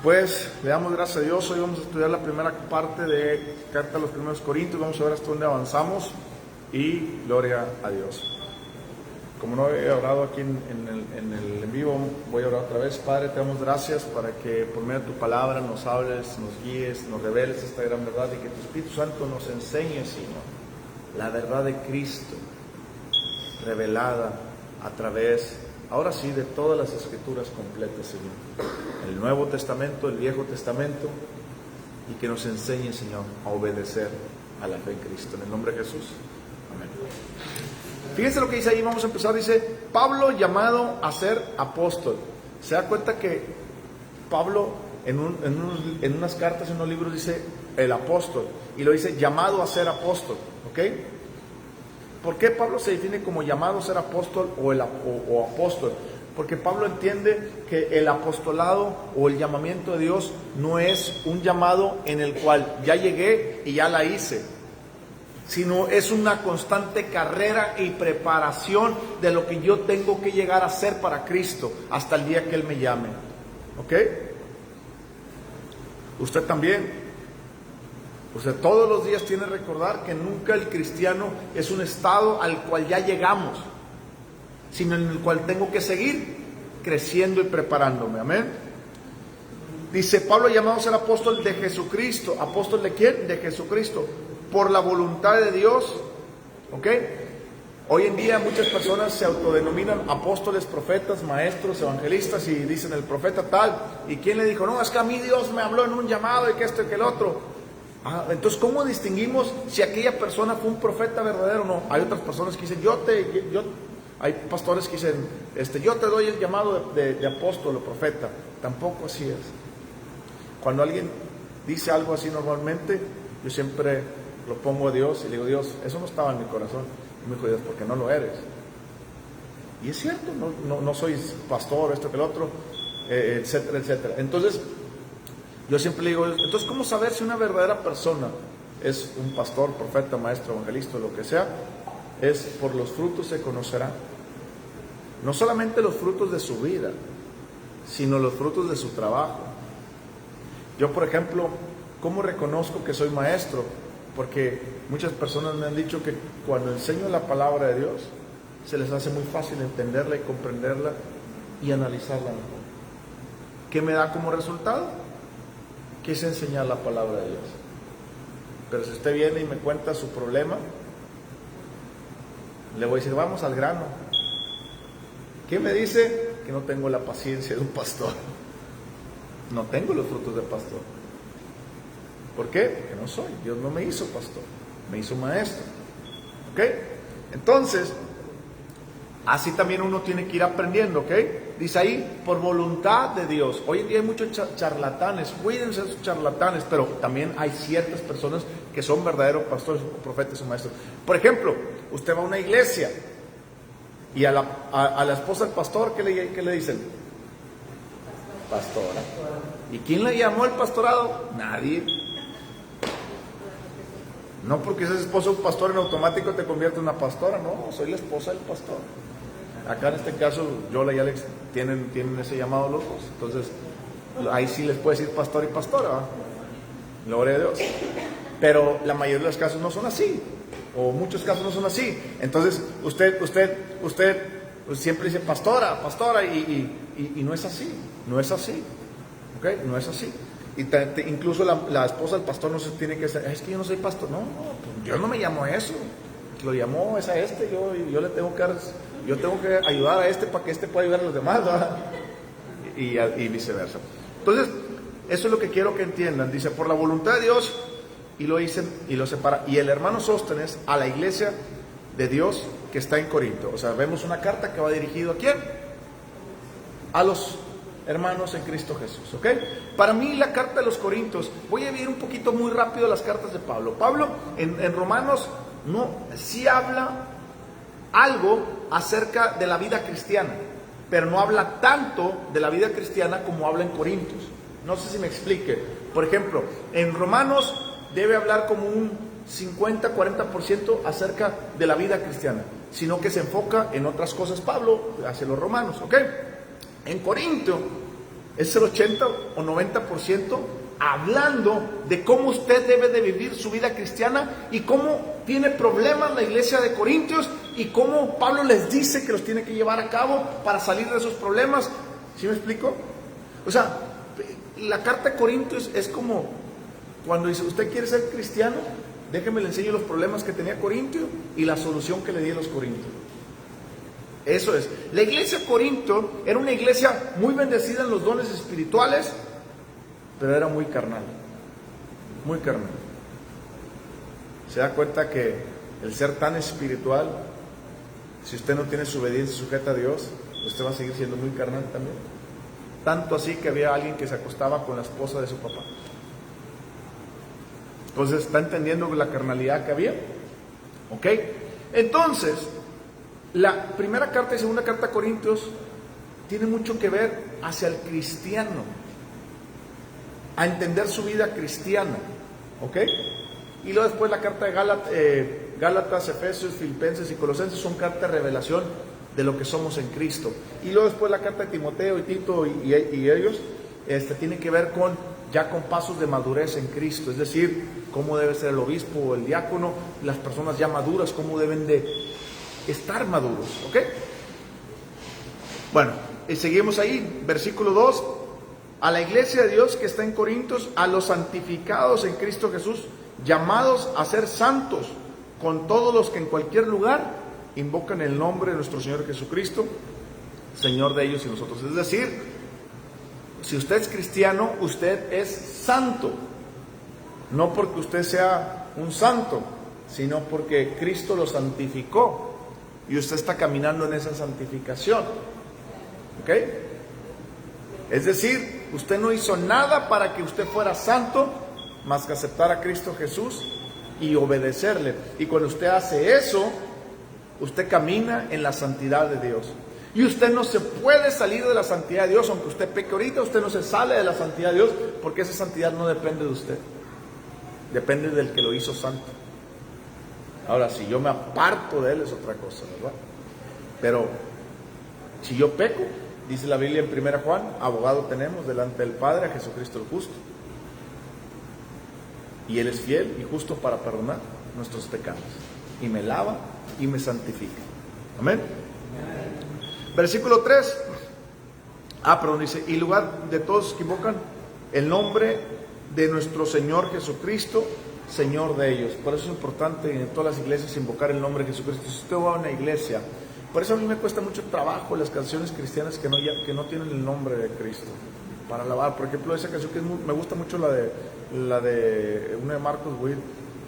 Pues le damos gracias a Dios. Hoy vamos a estudiar la primera parte de Carta a los Primeros Corintios. Vamos a ver hasta dónde avanzamos y gloria a Dios. Como no he orado aquí en el en vivo, voy a orar otra vez. Padre, te damos gracias para que por medio de tu palabra nos hables, nos guíes, nos reveles esta gran verdad y que tu Espíritu Santo nos enseñe, Señor, la verdad de Cristo revelada a través, ahora sí, de todas las Escrituras completas, Señor. El Nuevo Testamento, el Viejo Testamento, y que nos enseñe, Señor, a obedecer a la fe en Cristo. En el nombre de Jesús. Amén. Fíjense lo que dice ahí, vamos a empezar. Dice, Pablo llamado a ser apóstol. Se da cuenta que Pablo en unas cartas, en unos libros dice el apóstol, y lo dice llamado a ser apóstol, ¿ok? ¿Por qué Pablo se define como llamado a ser apóstol o apóstol? Porque Pablo entiende que el apostolado o el llamamiento de Dios no es un llamado en el cual ya llegué y ya la hice, sino es una constante carrera y preparación de lo que yo tengo que llegar a ser para Cristo hasta el día que Él me llame. ¿Ok? Usted también. Usted todos los días tiene que recordar que nunca el cristiano es un estado al cual ya llegamos, sino en el cual tengo que seguir creciendo y preparándome. Amén. Dice Pablo llamado a ser apóstol de Jesucristo. ¿Apóstol de quién? De Jesucristo. Por la voluntad de Dios. ¿Ok? Hoy en día muchas personas se autodenominan apóstoles, profetas, maestros, evangelistas, y dicen el profeta tal. ¿Y quién le dijo? No, es que a mí Dios me habló en un llamado y que esto y que el otro. Entonces, ¿cómo distinguimos si aquella persona fue un profeta verdadero o no? Hay otras personas que dicen, hay pastores que dicen, yo te doy el llamado de apóstol o profeta. Tampoco así es. Cuando alguien dice algo así normalmente, yo siempre lo pongo a Dios y le digo, Dios, eso no estaba en mi corazón. Y me dijo, Dios, porque no lo eres. Y es cierto, no soy pastor, esto que el otro, etcétera, etcétera. Entonces, yo siempre le digo, entonces, ¿cómo saber si una verdadera persona es un pastor, profeta, maestro, evangelista, lo que sea? Es por los frutos se conocerá. No solamente los frutos de su vida, sino los frutos de su trabajo. Yo, por ejemplo, ¿cómo reconozco que soy maestro? Porque muchas personas me han dicho que cuando enseño la palabra de Dios, se les hace muy fácil entenderla y comprenderla y analizarla mejor. ¿Qué me da como resultado? Que es enseñar la palabra de Dios. Pero si usted viene y me cuenta su problema, le voy a decir, vamos al grano. ¿Qué me dice? Que no tengo la paciencia de un pastor. No tengo los frutos de pastor. ¿Por qué? Porque no soy. Dios no me hizo pastor, me hizo maestro. ¿Ok? Entonces, así también uno tiene que ir aprendiendo, ¿ok? Dice ahí, por voluntad de Dios. Hoy en día hay muchos charlatanes, cuídense de esos charlatanes, pero también hay ciertas personas que son verdaderos pastores, profetas o maestros. Por ejemplo, usted va a una iglesia y a la esposa del pastor, ¿qué le dicen? Pastora. ¿Y quién le llamó al pastorado? Nadie. No porque seas esposa de un pastor en automático te convierte en una pastora. No, soy la esposa del pastor. Acá en este caso, Yola y Alex tienen ese llamado los dos. Entonces, ahí sí les puede decir pastor y pastora, ¿verdad? Gloria a Dios. Pero la mayoría de los casos no son así. O muchos casos no son así. Entonces, usted siempre dice pastora, y no es así. No es así. ¿Ok? No es así. Incluso la esposa del pastor no se tiene que decir, es que yo no soy pastor. No, pues Dios no me llamó a eso. Lo llamó es a yo le tengo que dar, yo tengo que ayudar a para que pueda ayudar a los demás, ¿verdad? Y viceversa. Entonces, eso es lo que quiero que entiendan. Dice, por la voluntad de Dios, y lo dicen y lo separa. Y el hermano Sóstenes a la iglesia de Dios que está en Corinto. O sea, vemos una carta que va dirigido ¿a quién? A los hermanos en Cristo Jesús, ¿ok? Para mí la carta de los Corintios, voy a ir un poquito muy rápido las cartas de Pablo. Pablo en Romanos sí habla algo acerca de la vida cristiana, pero no habla tanto de la vida cristiana como habla en Corintios. No sé si me explique. Por ejemplo, en Romanos debe hablar como un 50-40% acerca de la vida cristiana, sino que se enfoca en otras cosas Pablo hacia los romanos, ¿ok? En Corinto Es el 80 o 90% hablando de cómo usted debe de vivir su vida cristiana y cómo tiene problemas la iglesia de Corintios y cómo Pablo les dice que los tiene que llevar a cabo para salir de esos problemas. ¿Sí me explico? O sea, la carta de Corintios es como cuando dice, usted quiere ser cristiano, déjeme le enseño los problemas que tenía Corintio y la solución que le di a los corintios. Eso es. La iglesia de Corinto era una iglesia muy bendecida en los dones espirituales, pero era muy carnal. Muy carnal. Se da cuenta que el ser tan espiritual, si usted no tiene su obediencia sujeta a Dios, usted va a seguir siendo muy carnal también. Tanto así que había alguien que se acostaba con la esposa de su papá. Entonces, ¿está entendiendo la carnalidad que había? ¿Ok? Entonces, la primera carta y segunda carta a Corintios tiene mucho que ver hacia el cristiano, a entender su vida cristiana, ¿ok? Y luego después la carta de Gálatas, Efesios, Filipenses y Colosenses son cartas de revelación de lo que somos en Cristo. Y luego después la carta de Timoteo y Tito y ellos tiene que ver con pasos de madurez en Cristo, es decir, cómo debe ser el obispo o el diácono, las personas ya maduras, cómo deben de estar maduros, ¿ok? Bueno, seguimos ahí, versículo 2, a la iglesia de Dios que está en Corintios, a los santificados en Cristo Jesús, llamados a ser santos, con todos los que en cualquier lugar invocan el nombre de nuestro Señor Jesucristo, Señor de ellos y nosotros. Es decir, si usted es cristiano, usted es santo, no porque usted sea un santo, sino porque Cristo lo santificó y usted está caminando en esa santificación, ¿ok? Es decir, usted no hizo nada para que usted fuera santo, más que aceptar a Cristo Jesús y obedecerle. Y cuando usted hace eso, usted camina en la santidad de Dios. Y usted no se puede salir de la santidad de Dios, aunque usted peque ahorita, usted no se sale de la santidad de Dios, porque esa santidad no depende de usted, depende del que lo hizo santo. Ahora, si yo me aparto de él es otra cosa, ¿verdad? Pero si yo peco, dice la Biblia en 1 Juan, abogado tenemos delante del Padre a Jesucristo el justo. Y Él es fiel y justo para perdonar nuestros pecados. Y me lava y me santifica. Amén. Versículo 3. Dice, y lugar de todos que invocan el nombre de nuestro Señor Jesucristo, Señor de ellos. Por eso es importante en todas las iglesias invocar el nombre de Jesucristo. Si usted va a una iglesia, por eso a mí me cuesta mucho trabajo las canciones cristianas que no tienen el nombre de Cristo para alabar. Por ejemplo, esa canción que me gusta mucho, la de una de Marcos Witt,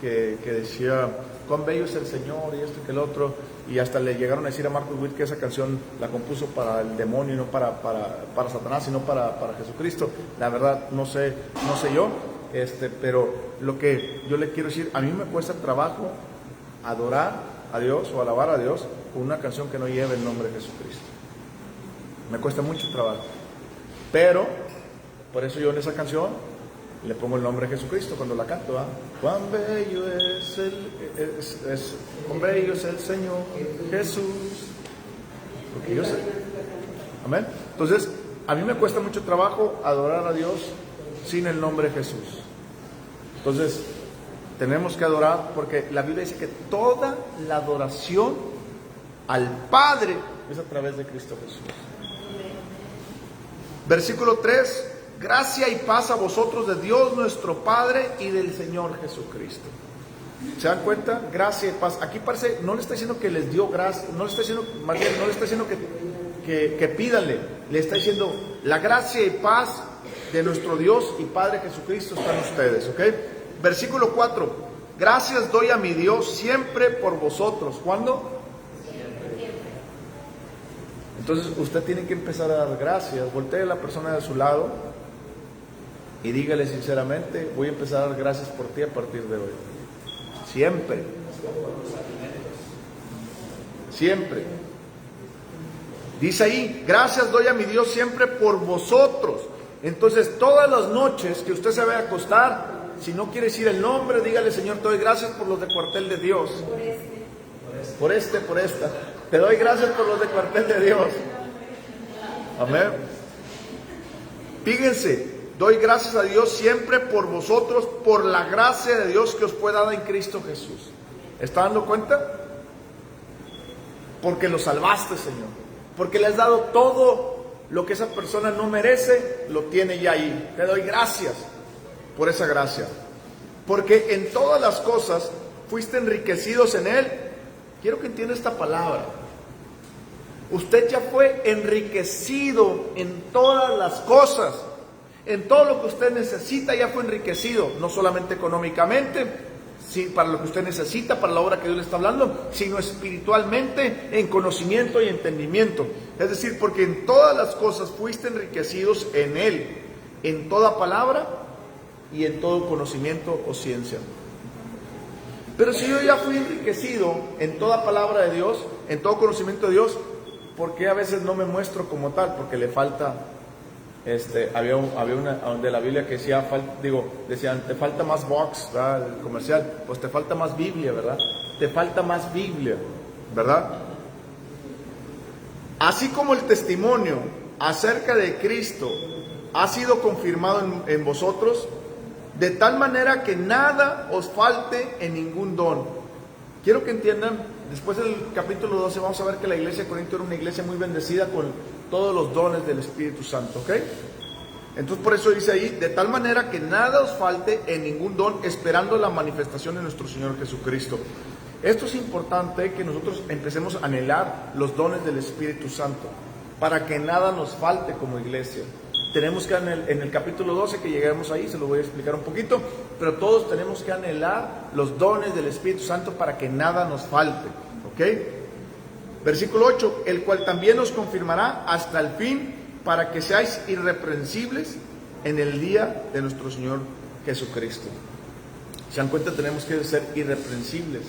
que decía, cuán bello es el Señor y esto y que el otro, y hasta le llegaron a decir a Marcos Witt que esa canción la compuso para el demonio y no para Satanás, sino para Jesucristo. La verdad no sé yo, pero lo que yo le quiero decir, a mí me cuesta trabajo adorar a Dios o alabar a Dios con una canción que no lleve el nombre de Jesucristo. Me cuesta mucho trabajo, pero por eso yo en esa canción le pongo el nombre de Jesucristo cuando la canto, ¿ah? Cuán bello cuán bello es el Señor Jesús. Porque yo sé. Amén. Entonces, a mí me cuesta mucho trabajo adorar a Dios sin el nombre de Jesús. Entonces, tenemos que adorar porque la Biblia dice que toda la adoración al Padre es a través de Cristo Jesús. Versículo 3. Gracia y paz a vosotros de Dios nuestro Padre y del Señor Jesucristo. ¿Se dan cuenta? Gracia y paz. Aquí parece, no le está diciendo que les dio gracia, no le está diciendo, más bien, no le está diciendo que pídanle, le está diciendo la gracia y paz de nuestro Dios y Padre Jesucristo están ustedes, ¿ok? Versículo 4. Gracias doy a mi Dios siempre por vosotros. ¿Cuándo? Entonces usted tiene que empezar a dar gracias. Voltee a la persona de su lado y dígale sinceramente, voy a empezar a dar gracias por ti a partir de hoy. Siempre. Siempre. Dice ahí, gracias doy a mi Dios siempre por vosotros. Entonces, todas las noches que usted se vaya a acostar, si no quiere decir el nombre, dígale, Señor, te doy gracias por los de cuartel de Dios. Por esta. Te doy gracias por los de cuartel de Dios. Amén. Fíjense, doy gracias a Dios siempre por vosotros, por la gracia de Dios que os fue dada en Cristo Jesús. ¿Está dando cuenta? Porque lo salvaste, Señor. Porque le has dado todo lo que esa persona no merece, lo tiene ya ahí. Te doy gracias por esa gracia. Porque en todas las cosas fuiste enriquecidos en Él. Quiero que entienda esta palabra. Usted ya fue enriquecido en todas las cosas. En todo lo que usted necesita ya fue enriquecido. No solamente económicamente, sí, para lo que usted necesita, para la obra que Dios le está hablando, sino espiritualmente, en conocimiento y entendimiento. Es decir, porque en todas las cosas fuiste enriquecidos en Él. En toda palabra y en todo conocimiento o ciencia. Pero si yo ya fui enriquecido en toda palabra de Dios, en todo conocimiento de Dios, ¿por qué a veces no me muestro como tal? Porque le falta, había una de la Biblia que decía, decían, te falta más box, ¿verdad? El comercial, pues te falta más Biblia, ¿verdad? Te falta más Biblia, ¿verdad? Así como el testimonio acerca de Cristo ha sido confirmado en vosotros, de tal manera que nada os falte en ningún don. Quiero que entiendan, después del capítulo 12 vamos a ver que la iglesia de Corinto era una iglesia muy bendecida con todos los dones del Espíritu Santo, ¿ok? Entonces por eso dice ahí, de tal manera que nada os falte en ningún don, esperando la manifestación de nuestro Señor Jesucristo. Esto es importante, que nosotros empecemos a anhelar los dones del Espíritu Santo, para que nada nos falte como iglesia. Tenemos que en el capítulo 12, que lleguemos ahí, se lo voy a explicar un poquito, pero todos tenemos que anhelar los dones del Espíritu Santo para que nada nos falte, ¿ok? Versículo 8, el cual también os confirmará hasta el fin, para que seáis irreprensibles en el día de nuestro Señor Jesucristo. ¿Se dan cuenta? Tenemos que ser irreprensibles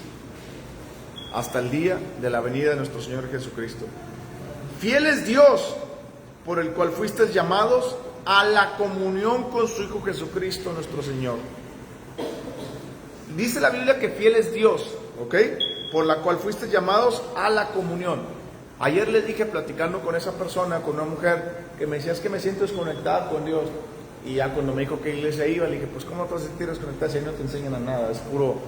hasta el día de la venida de nuestro Señor Jesucristo. Fiel es Dios, por el cual fuisteis llamados a la comunión con su Hijo Jesucristo nuestro Señor. Dice la Biblia que fiel es Dios, ¿ok? Por la cual fuisteis llamados a la comunión. Ayer les dije, platicando con esa persona, con una mujer, que me decía, es que me siento desconectada con Dios. Y ya cuando me dijo qué iglesia iba, le dije, pues ¿cómo te vas a sentir desconectada si ahí no te enseñan a nada? Es puro,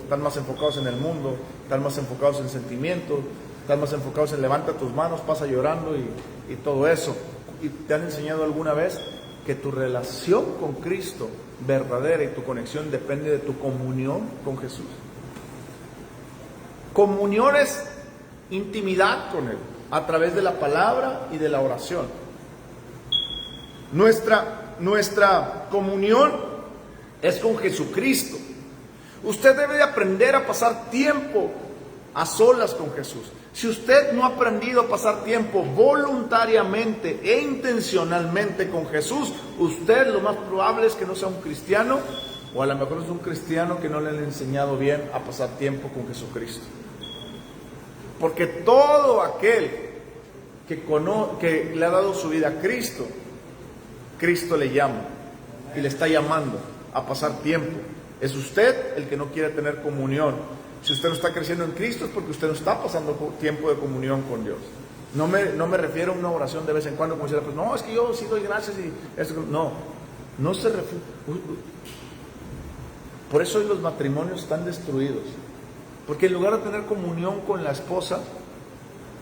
están más enfocados en el mundo, están más enfocados en sentimientos, están más enfocados en levanta tus manos, pasa llorando y todo eso. ¿Y te han enseñado alguna vez que tu relación con Cristo verdadera y tu conexión depende de tu comunión con Jesús? Comunión es intimidad con Él, a través de la palabra y de la oración. Nuestra comunión es con Jesucristo. Usted debe de aprender a pasar tiempo a solas con Jesús. Si usted no ha aprendido a pasar tiempo voluntariamente e intencionalmente con Jesús, usted lo más probable es que no sea un cristiano, o a lo mejor es un cristiano que no le han enseñado bien a pasar tiempo con Jesucristo. Porque todo aquel que le ha dado su vida a Cristo, Cristo le llama y le está llamando a pasar tiempo. Es usted el que no quiere tener comunión. Si usted no está creciendo en Cristo es porque usted no está pasando tiempo de comunión con Dios. No me refiero a una oración de vez en cuando, como si pues no, es que yo sí doy gracias y eso. No se refiere. Por eso hoy los matrimonios están destruidos. Porque en lugar de tener comunión con la esposa,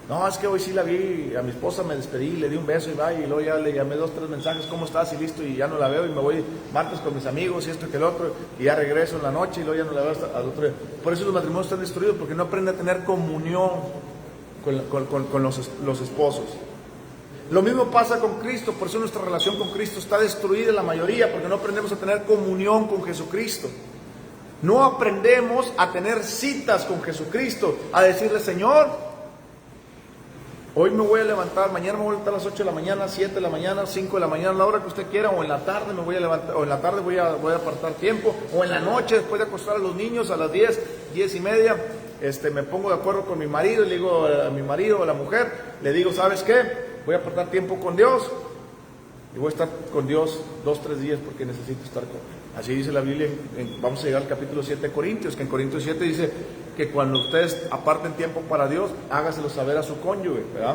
no, es que hoy sí la vi, a mi esposa me despedí, le di un beso y va, y luego ya le llamé 2, 3 mensajes, ¿cómo estás? Y listo, y ya no la veo, y me voy martes con mis amigos, y esto y que el otro, y ya regreso en la noche, y luego ya no la veo hasta al otro día. Por eso los matrimonios están destruidos, porque no aprenden a tener comunión con los esposos. Lo mismo pasa con Cristo, por eso nuestra relación con Cristo está destruida la mayoría, porque no aprendemos a tener comunión con Jesucristo. No aprendemos a tener citas con Jesucristo, a decirle, Señor, hoy me voy a levantar, mañana me voy a levantar a las 8 de la mañana, 7 de la mañana, 5 de la mañana, a la hora que usted quiera, o en la tarde me voy a levantar, o en la tarde voy a apartar tiempo, o en la noche después de acostar a los niños a las 10, 10 y media, me pongo de acuerdo con mi marido y le digo a mi marido o a la mujer, le digo, ¿sabes qué? Voy a apartar tiempo con Dios y voy a estar con Dios 2, 3 días porque necesito estar con Él. Así dice la Biblia, vamos a llegar al capítulo 7 de Corintios, que en Corintios 7 dice que cuando ustedes aparten tiempo para Dios, hágaselo saber a su cónyuge, ¿verdad?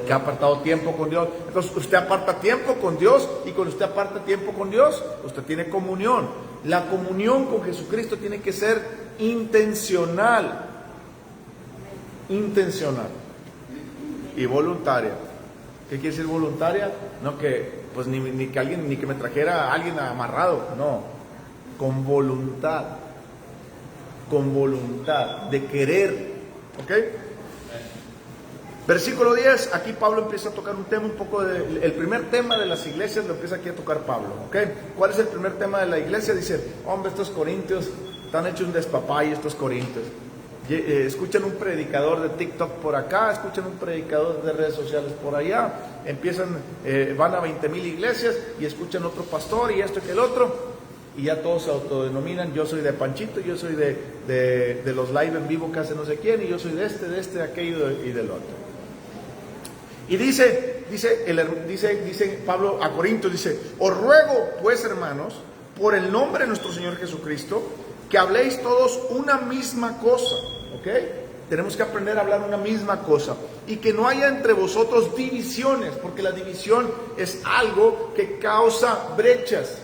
porque ha apartado tiempo con Dios. Entonces usted aparta tiempo con Dios, y cuando usted aparta tiempo con Dios, usted tiene comunión. La comunión con Jesucristo tiene que ser intencional. Intencional. Y voluntaria. ¿Qué quiere decir voluntaria? No que, pues ni que alguien, ni que me trajera a alguien amarrado. No. Con voluntad. Con voluntad de querer. ¿Ok? Versículo 10, aquí Pablo empieza a tocar un tema un poco el primer tema de las iglesias lo empieza aquí a tocar Pablo, ¿ok? ¿Cuál es el primer tema de la iglesia? Dice, hombre, estos corintios están hechos un despapay, estos corintios. Escuchan un predicador de TikTok por acá, escuchan un predicador de redes sociales por allá, van a 20,000 iglesias y escuchan otro pastor y esto y que el otro, y ya todos se autodenominan, yo soy de Panchito, yo soy de los live en vivo que hace no sé quién, y yo soy de este, aquello y del otro. Y dice Pablo a Corintios, dice, os ruego pues, hermanos, por el nombre de nuestro Señor Jesucristo, que habléis todos una misma cosa, ¿ok? Tenemos que aprender a hablar una misma cosa, y que no haya entre vosotros divisiones, porque la división es algo que causa brechas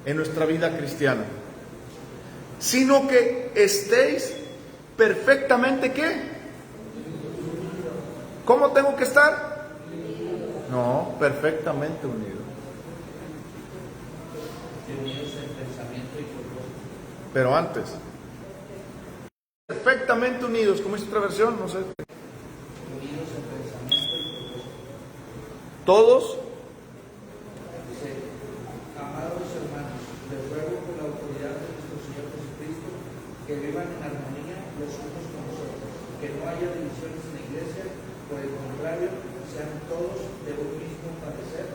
en nuestra vida cristiana, sino que estéis perfectamente, ¿qué? ¿Cómo tengo que estar? No, perfectamente unidos. Unidos en pensamiento y propósito. Pero antes, perfectamente unidos, ¿cómo es otra versión? No sé. Unidos en pensamiento y propósito. Todos. Dice, amados hermanos, les ruego por la autoridad de nuestro Señor Jesucristo, que vivan en armonía los unos con los otros, que no haya divisiones en la iglesia. Por el contrario, sean todos de un mismo parecer,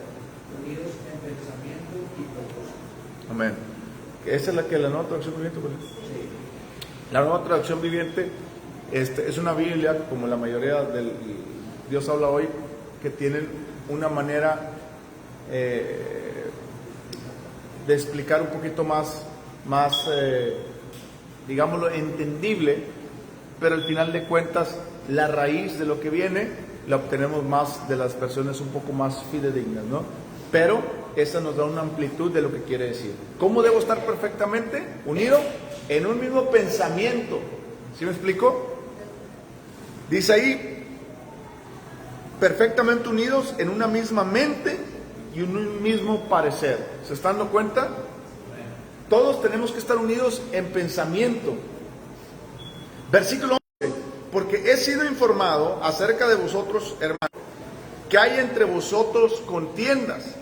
unidos en pensamiento y propósito. Amén. Esa es la nueva traducción viviente. Sí. La nueva traducción viviente es una Biblia, como la mayoría del Dios habla hoy, que tienen una manera de explicar un poquito más digámoslo, entendible, pero al final de cuentas la raíz de lo que viene la obtenemos más de las versiones un poco más fidedignas, ¿no? Pero esa nos da una amplitud de lo que quiere decir. ¿Cómo debo estar perfectamente unido? En un mismo pensamiento. ¿Sí me explico? Dice ahí, perfectamente unidos en una misma mente y un mismo parecer. ¿Se están dando cuenta? Todos tenemos que estar unidos en pensamiento. Versículo 11. Porque he sido informado acerca de vosotros, hermanos, que hay entre vosotros contiendas.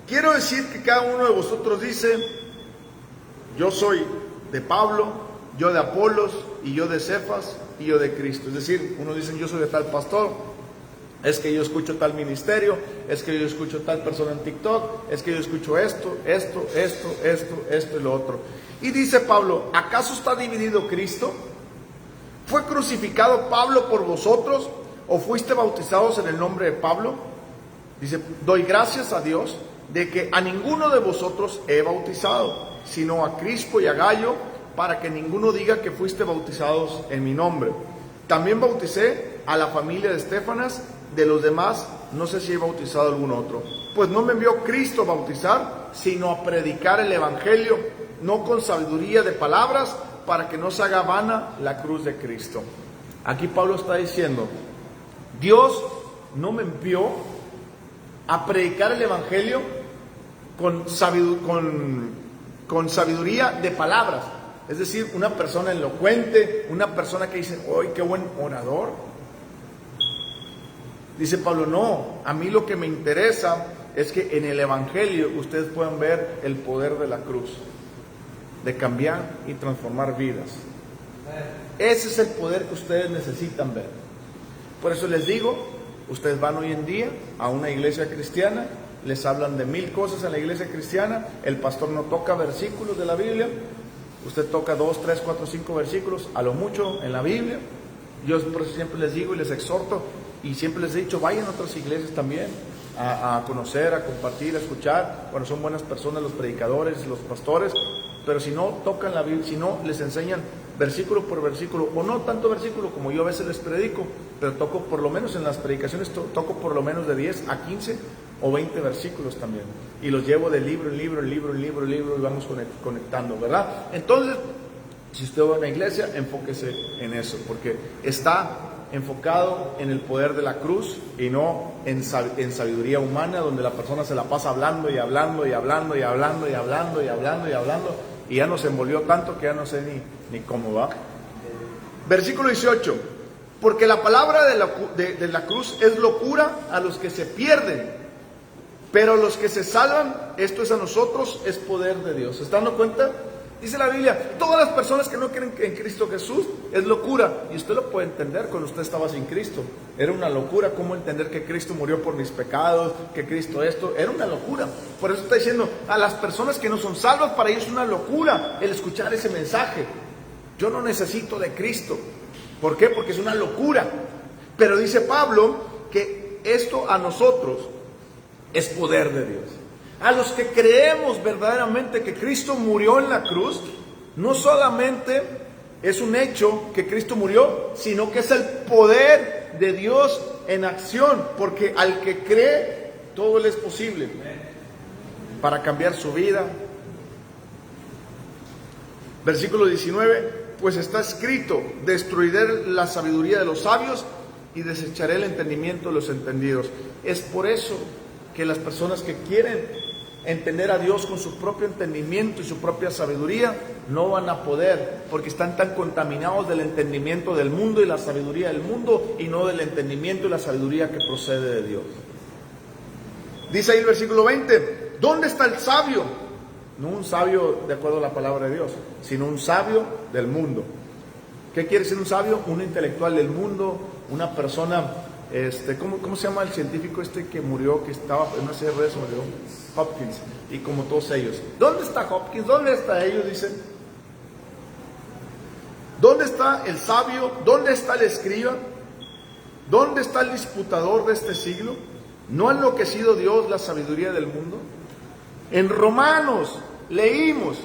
Quiero decir que cada uno de vosotros dice, yo soy de Pablo, yo de Apolos, y yo de Cefas, y yo de Cristo. Es decir, unos dicen, yo soy de tal pastor, es que yo escucho tal ministerio, es que yo escucho tal persona en TikTok, es que yo escucho esto y lo otro. Y dice Pablo, ¿acaso está dividido Cristo? ¿Fue crucificado Pablo por vosotros? ¿O fuiste bautizados en el nombre de Pablo? Dice, doy gracias a Dios de que a ninguno de vosotros he bautizado, sino a Crispo y a Gayo, para que ninguno diga que fuiste bautizados en mi nombre. También bauticé a la familia de Estéfanas, de los demás no sé si he bautizado a algún otro. Pues no me envió Cristo a bautizar, sino a predicar el evangelio, no con sabiduría de palabras, para que no se haga vana la cruz de Cristo. Aquí Pablo está diciendo, Dios no me envió a predicar el evangelio con sabiduría de palabras. Es decir, una persona elocuente, una persona que dice, ¡ay, qué buen orador! Dice Pablo, no, a mí lo que me interesa es que en el evangelio ustedes puedan ver el poder de la cruz, de cambiar y transformar vidas. Ese es el poder que ustedes necesitan ver. Por eso les digo, ustedes van hoy en día a una iglesia cristiana, les hablan de 1000 cosas en la iglesia cristiana, el pastor no toca versículos de la Biblia, usted toca 2, 3, 4, 5 versículos, a lo mucho en la Biblia. Yo por eso siempre les digo y les exhorto, y siempre les he dicho, vayan a otras iglesias también, a conocer, a compartir, a escuchar. Bueno, son buenas personas los predicadores, los pastores, pero si no tocan la Biblia, si no les enseñan versículo por versículo, o no tanto versículo como yo a veces les predico, pero toco por lo menos en las predicaciones, toco por lo menos de 10 a 15 o 20 versículos también, y los llevo de libro en libro, y vamos conectando, ¿verdad? Entonces, si usted va a una iglesia, enfóquese en eso, porque está enfocado en el poder de la cruz y no en sabiduría humana, donde la persona se la pasa hablando y ya nos envolvió tanto que ya no sé ni cómo va. Versículo 18: porque la palabra de la cruz es locura a los que se pierden, pero a los que se salvan, esto es a nosotros, es poder de Dios. ¿Se están dando cuenta? Dice la Biblia, todas las personas que no creen en Cristo Jesús es locura. Y usted lo puede entender cuando usted estaba sin Cristo. Era una locura cómo entender que Cristo murió por mis pecados, que Cristo esto, era una locura. Por eso está diciendo, a las personas que no son salvas, para ellos es una locura el escuchar ese mensaje. Yo no necesito de Cristo. ¿Por qué? Porque es una locura. Pero dice Pablo que esto a nosotros es poder de Dios. A los que creemos verdaderamente que Cristo murió en la cruz, no solamente es un hecho que Cristo murió, sino que es el poder de Dios en acción, porque al que cree, todo le es posible para cambiar su vida. Versículo 19, pues está escrito, destruiré la sabiduría de los sabios y desecharé el entendimiento de los entendidos. Es por eso que las personas que quieren entender a Dios con su propio entendimiento y su propia sabiduría no van a poder, porque están tan contaminados del entendimiento del mundo y la sabiduría del mundo, y no del entendimiento y la sabiduría que procede de Dios. Dice ahí el versículo 20, ¿dónde está el sabio? No un sabio de acuerdo a la palabra de Dios, sino un sabio del mundo. ¿Qué quiere decir un sabio? Un intelectual del mundo, una persona, ¿cómo se llama el científico que murió, que estaba en una serie de redes, murió? Hopkins, y como todos ellos. ¿Dónde está Hopkins? ¿Dónde está ellos? Dicen. ¿Dónde está el sabio? ¿Dónde está el escriba? ¿Dónde está el disputador de este siglo? ¿No ha enloquecido Dios la sabiduría del mundo? En Romanos leímos,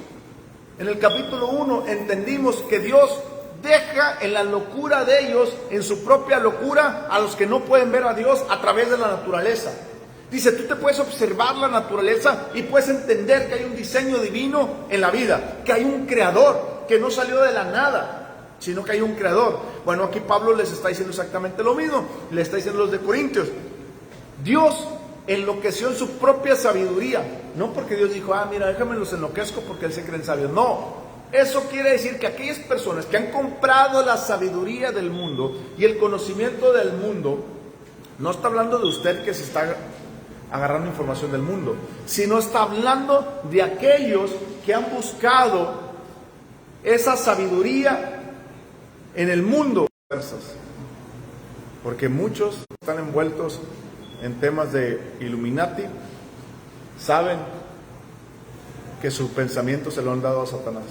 en el capítulo 1, entendimos que Dios deja en la locura de ellos, en su propia locura, a los que no pueden ver a Dios a través de la naturaleza. Dice, tú te puedes observar la naturaleza y puedes entender que hay un diseño divino en la vida, que hay un creador, que no salió de la nada, sino que hay un creador. Bueno, aquí Pablo les está diciendo exactamente lo mismo, le está diciendo a los de Corintios, Dios enloqueció en su propia sabiduría, no porque Dios dijo, mira, déjame los enloquezco porque él se creen sabios, no. Eso quiere decir que aquellas personas que han comprado la sabiduría del mundo y el conocimiento del mundo, no está hablando de usted que se está agarrando información del mundo, sino está hablando de aquellos que han buscado esa sabiduría en el mundo. Porque muchos están envueltos en temas de Illuminati, saben que su pensamiento se lo han dado a Satanás.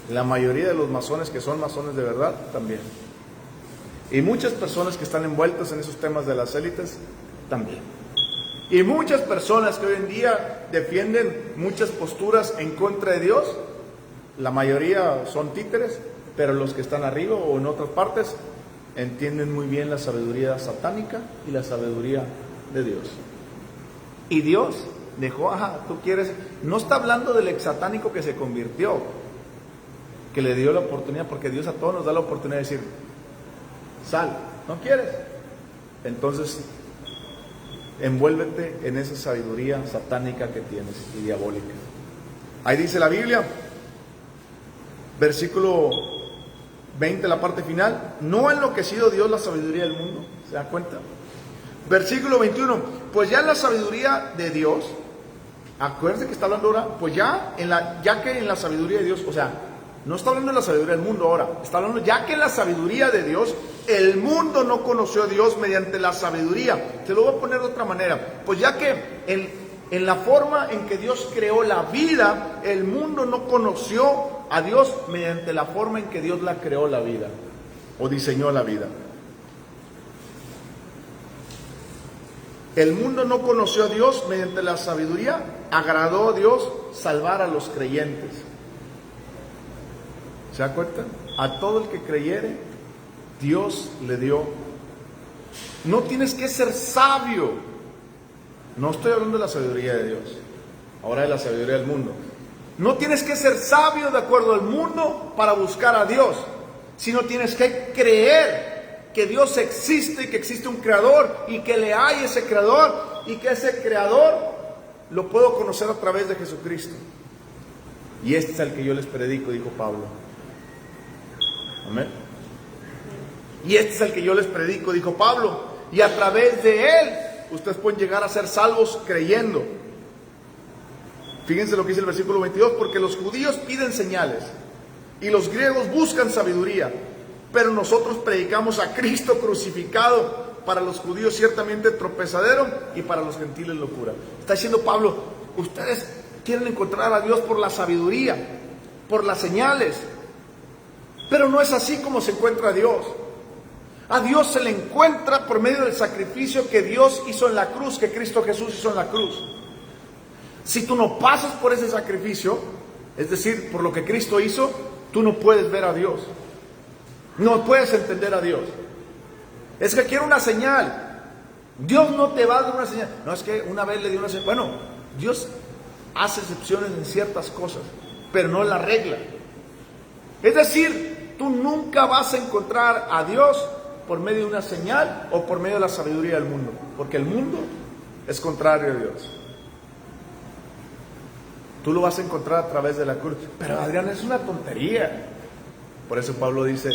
La mayoría de los masones que son masones de verdad también. Y muchas personas que están envueltas en esos temas de las élites también. Y muchas personas que hoy en día defienden muchas posturas en contra de Dios, la mayoría son títeres, pero los que están arriba o en otras partes entienden muy bien la sabiduría satánica y la sabiduría de Dios. Y Dios dejó, tú quieres, no está hablando del ex satánico que se convirtió, que le dio la oportunidad, porque Dios a todos nos da la oportunidad de decir, sal, ¿no quieres? Entonces, envuélvete en esa sabiduría satánica que tienes y diabólica. Ahí dice la Biblia, versículo 20, la parte final, ¿no ha enloquecido Dios la sabiduría del mundo? ¿Se da cuenta? Versículo 21, pues ya la sabiduría de Dios, acuérdense que está hablando ahora, pues ya que en la sabiduría de Dios, o sea, no está hablando de la sabiduría del mundo ahora, está hablando ya que en la sabiduría de Dios, el mundo no conoció a Dios mediante la sabiduría. Te lo voy a poner de otra manera, pues ya que en la forma en que Dios creó la vida, el mundo no conoció a Dios mediante la forma en que Dios la creó la vida, o diseñó la vida. El mundo no conoció a Dios mediante la sabiduría, agradó a Dios salvar a los creyentes. ¿Se da cuenta? A todo el que creyere, Dios le dio. No tienes que ser sabio. No estoy hablando de la sabiduría de Dios, ahora de la sabiduría del mundo. No tienes que ser sabio de acuerdo al mundo para buscar a Dios, sino tienes que creer que Dios existe, que existe un creador y que le hay ese creador y que ese creador lo puedo conocer a través de Jesucristo. Y este es el que yo les predico, dijo Pablo. Amén. Y este es el que yo les predico, dijo Pablo. Y a través de él, ustedes pueden llegar a ser salvos creyendo. Fíjense lo que dice el versículo 22. Porque los judíos piden señales y los griegos buscan sabiduría. Pero nosotros predicamos a Cristo crucificado, para los judíos ciertamente tropezadero y para los gentiles locura. Está diciendo Pablo, ustedes quieren encontrar a Dios por la sabiduría, por las señales. Pero no es así como se encuentra a Dios. A Dios se le encuentra por medio del sacrificio que Dios hizo en la cruz, que Cristo Jesús hizo en la cruz. Si tú no pasas por ese sacrificio, es decir, por lo que Cristo hizo, tú no puedes ver a Dios. No puedes entender a Dios. Es que quiero una señal. Dios no te va a dar una señal. No, es que una vez le dio una señal. Bueno, Dios hace excepciones en ciertas cosas, pero no es la regla. Es decir, tú nunca vas a encontrar a Dios por medio de una señal o por medio de la sabiduría del mundo, porque el mundo es contrario a Dios. Tú lo vas a encontrar a través de la cruz. Pero Adrián, es una tontería. Por eso Pablo dice,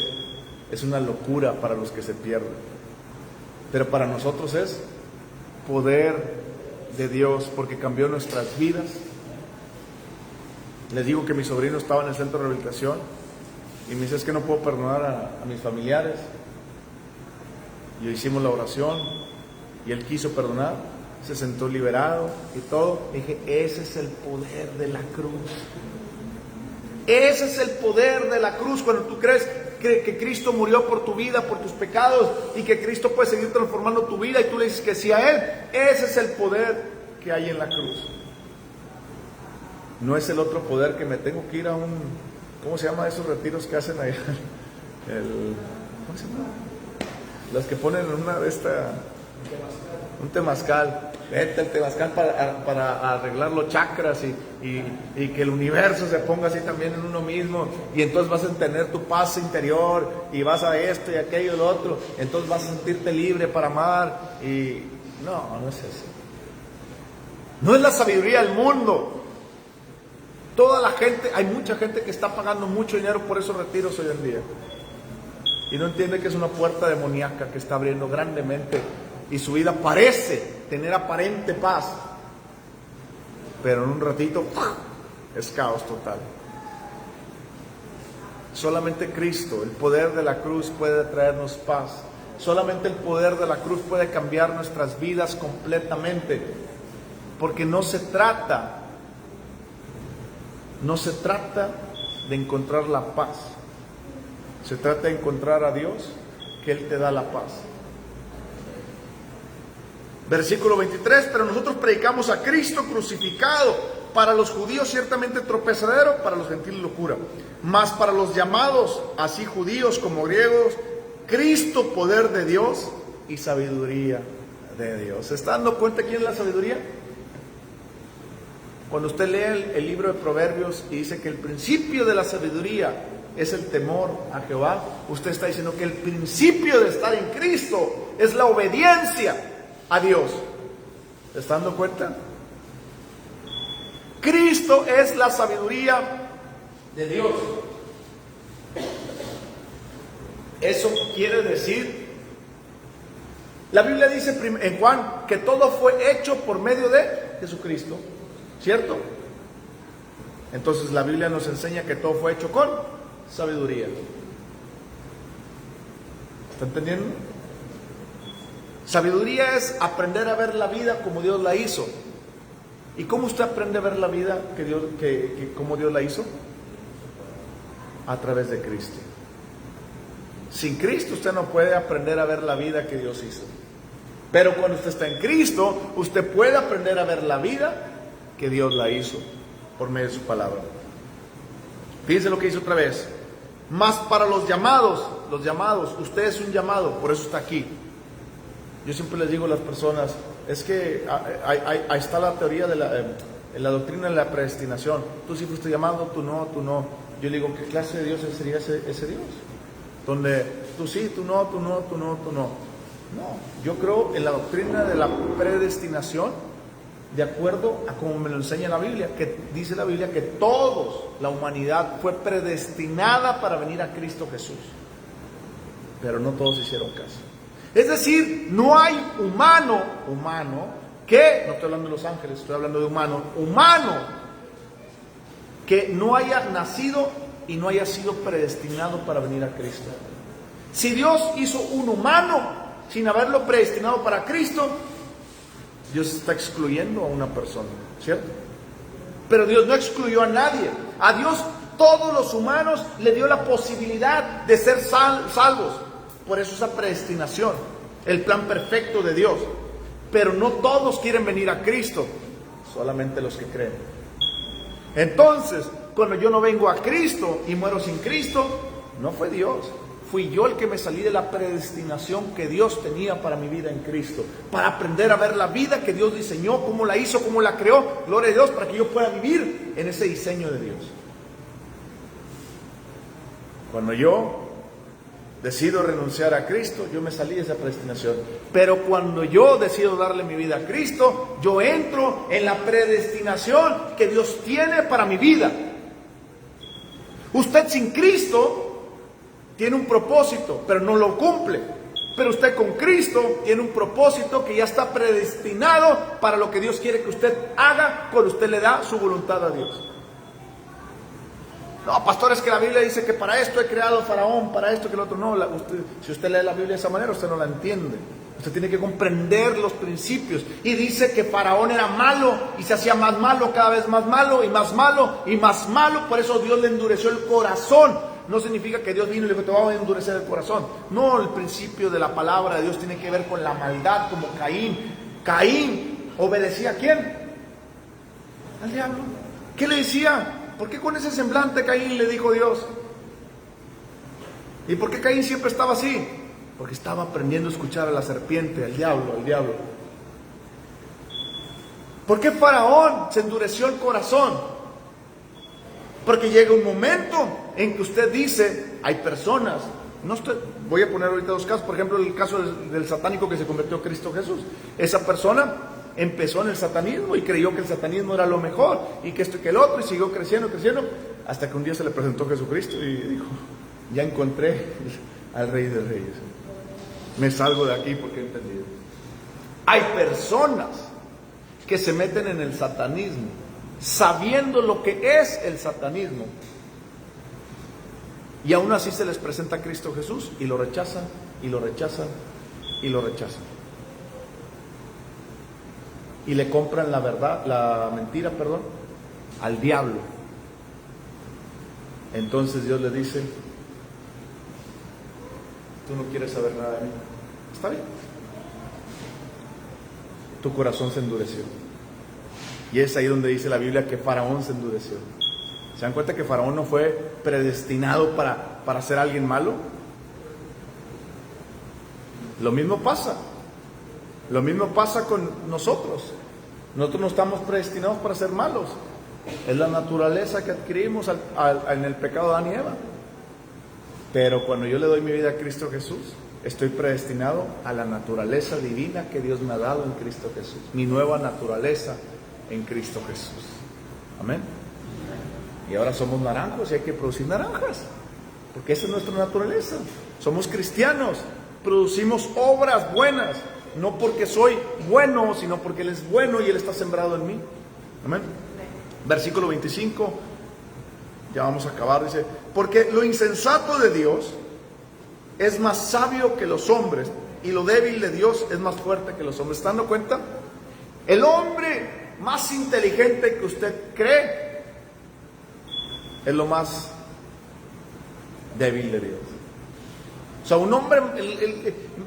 es una locura para los que se pierden. Pero para nosotros es poder de Dios, porque cambió nuestras vidas. Les digo que mi sobrino estaba en el centro de rehabilitación y me dice, es que no puedo perdonar a mis familiares. Y hicimos la oración y él quiso perdonar, se sentó liberado y todo. Dije, ese es el poder de la cruz. Ese es el poder de la cruz. Cuando tú crees que Cristo murió por tu vida, por tus pecados, y que Cristo puede seguir transformando tu vida, y tú le dices que sí a Él, ese es el poder que hay en la cruz. No es el otro poder que me tengo que ir a un, ¿cómo se llama esos retiros que hacen allá? ¿Cómo se llama? Las que ponen en una de esta, un temazcal. Vete al temazcal para arreglar los chakras y que el universo se ponga así también en uno mismo, y entonces vas a tener tu paz interior y vas a esto y aquello y lo otro, entonces vas a sentirte libre para amar. Y no es eso. No es la sabiduría del mundo. Toda la gente, hay mucha gente que está pagando mucho dinero por esos retiros hoy en día y no entiende que es una puerta demoníaca que está abriendo grandemente, y su vida parece tener aparente paz, pero en un ratito es caos total. Solamente Cristo, el poder de la cruz, puede traernos paz. Solamente el poder de la cruz puede cambiar nuestras vidas completamente, porque no se trata de encontrar la paz. Se trata de encontrar a Dios, que Él te da la paz. Versículo 23, pero nosotros predicamos a Cristo crucificado, para los judíos ciertamente tropezadero, para los gentiles locura, mas para los llamados, así judíos como griegos, Cristo poder de Dios y sabiduría de Dios. ¿Se está dando cuenta quién es la sabiduría? Cuando usted lee el libro de Proverbios y dice que el principio de la sabiduría es el temor a Jehová, usted está diciendo que el principio de estar en Cristo es la obediencia a Dios. ¿Se está dando cuenta? Cristo es la sabiduría de Dios. Eso quiere decir, la Biblia dice en Juan que todo fue hecho por medio de Jesucristo, ¿cierto? Entonces la Biblia nos enseña que todo fue hecho con sabiduría. ¿Está entendiendo? Sabiduría es aprender a ver la vida como Dios la hizo. ¿Y cómo usted aprende a ver la vida como Dios la hizo? A través de Cristo. Sin Cristo usted no puede aprender a ver la vida que Dios hizo. Pero cuando usted está en Cristo, usted puede aprender a ver la vida que Dios la hizo por medio de su palabra. Fíjense lo que dice otra vez. Más para los llamados, usted es un llamado, por eso está aquí. Yo siempre les digo a las personas, es que ahí está la teoría de la doctrina de la predestinación. Tú sí fuiste llamado, tú no, tú no. Yo le digo, ¿qué clase de Dios sería ese Dios? Donde tú sí, tú no, tú no, tú no, tú no. No, yo creo en la doctrina de la predestinación, de acuerdo a como me lo enseña la Biblia, que dice la Biblia que todos, la humanidad fue predestinada para venir a Cristo Jesús, pero no todos hicieron caso. Es decir, no hay humano que, no estoy hablando de los ángeles, estoy hablando de humano que no haya nacido y no haya sido predestinado para venir a Cristo. Si Dios hizo un humano sin haberlo predestinado para Cristo, Dios está excluyendo a una persona, ¿cierto? Pero Dios no excluyó a nadie. A Dios todos los humanos le dio la posibilidad de ser salvos. Por eso esa predestinación, el plan perfecto de Dios. Pero no todos quieren venir a Cristo, solamente los que creen. Entonces, cuando yo no vengo a Cristo y muero sin Cristo, no fue Dios. Fui yo el que me salí de la predestinación que Dios tenía para mi vida en Cristo. Para aprender a ver la vida que Dios diseñó, cómo la hizo, cómo la creó. Gloria a Dios, para que yo pueda vivir en ese diseño de Dios. Cuando yo decido renunciar a Cristo, yo me salí de esa predestinación. Pero cuando yo decido darle mi vida a Cristo, yo entro en la predestinación que Dios tiene para mi vida. Usted sin Cristo tiene un propósito, pero no lo cumple. Pero usted con Cristo tiene un propósito que ya está predestinado para lo que Dios quiere que usted haga cuando usted le da su voluntad a Dios. No, pastor, es que la Biblia dice que para esto he creado Faraón, para esto que el otro no. Si usted lee la Biblia de esa manera, usted no la entiende. Usted tiene que comprender los principios. Y dice que Faraón era malo y se hacía más malo, cada vez más malo y más malo y más malo. Por eso Dios le endureció el corazón. No significa que Dios vino y le dijo, te vamos a endurecer el corazón. No, el principio de la palabra de Dios tiene que ver con la maldad, como Caín. Caín obedecía ¿a quién? Al diablo. ¿Qué le decía? ¿Por qué con ese semblante Caín le dijo Dios? ¿Y por qué Caín siempre estaba así? Porque estaba aprendiendo a escuchar a la serpiente, al diablo. ¿Por qué Faraón se endureció el corazón? Porque llega un momento en que usted dice, hay personas, voy a poner ahorita dos casos, por ejemplo el caso del satánico que se convirtió en Cristo Jesús. Esa persona empezó en el satanismo y creyó que el satanismo era lo mejor, y que esto y que el otro, y siguió creciendo, hasta que un día se le presentó Jesucristo y dijo, ya encontré al Rey de Reyes, me salgo de aquí porque he entendido. Hay personas que se meten en el satanismo sabiendo lo que es el satanismo, y aún así se les presenta a Cristo Jesús y lo rechazan, y lo rechazan, y lo rechazan, y le compran la mentira, al diablo. Entonces Dios le dice, tú no quieres saber nada de mí, está bien, tu corazón se endureció. Y es ahí donde dice la Biblia que Faraón se endureció. ¿Se dan cuenta que Faraón no fue predestinado para ser alguien malo? Lo mismo pasa con nosotros. Nosotros no estamos predestinados para ser malos. Es la naturaleza que adquirimos en el pecado de Adán y Eva. Pero cuando yo le doy mi vida a Cristo Jesús, estoy predestinado a la naturaleza divina que Dios me ha dado en Cristo Jesús. Mi nueva naturaleza en Cristo Jesús. Amén. Y ahora somos naranjos y hay que producir naranjas, porque esa es nuestra naturaleza. Somos cristianos, producimos obras buenas, no porque soy bueno, sino porque Él es bueno y Él está sembrado en mí. Amén. Versículo 25, ya vamos a acabar, dice, porque lo insensato de Dios es más sabio que los hombres, y lo débil de Dios es más fuerte que los hombres. ¿Están dando cuenta? El hombre más inteligente que usted cree es lo más débil de Dios. O sea, un hombre,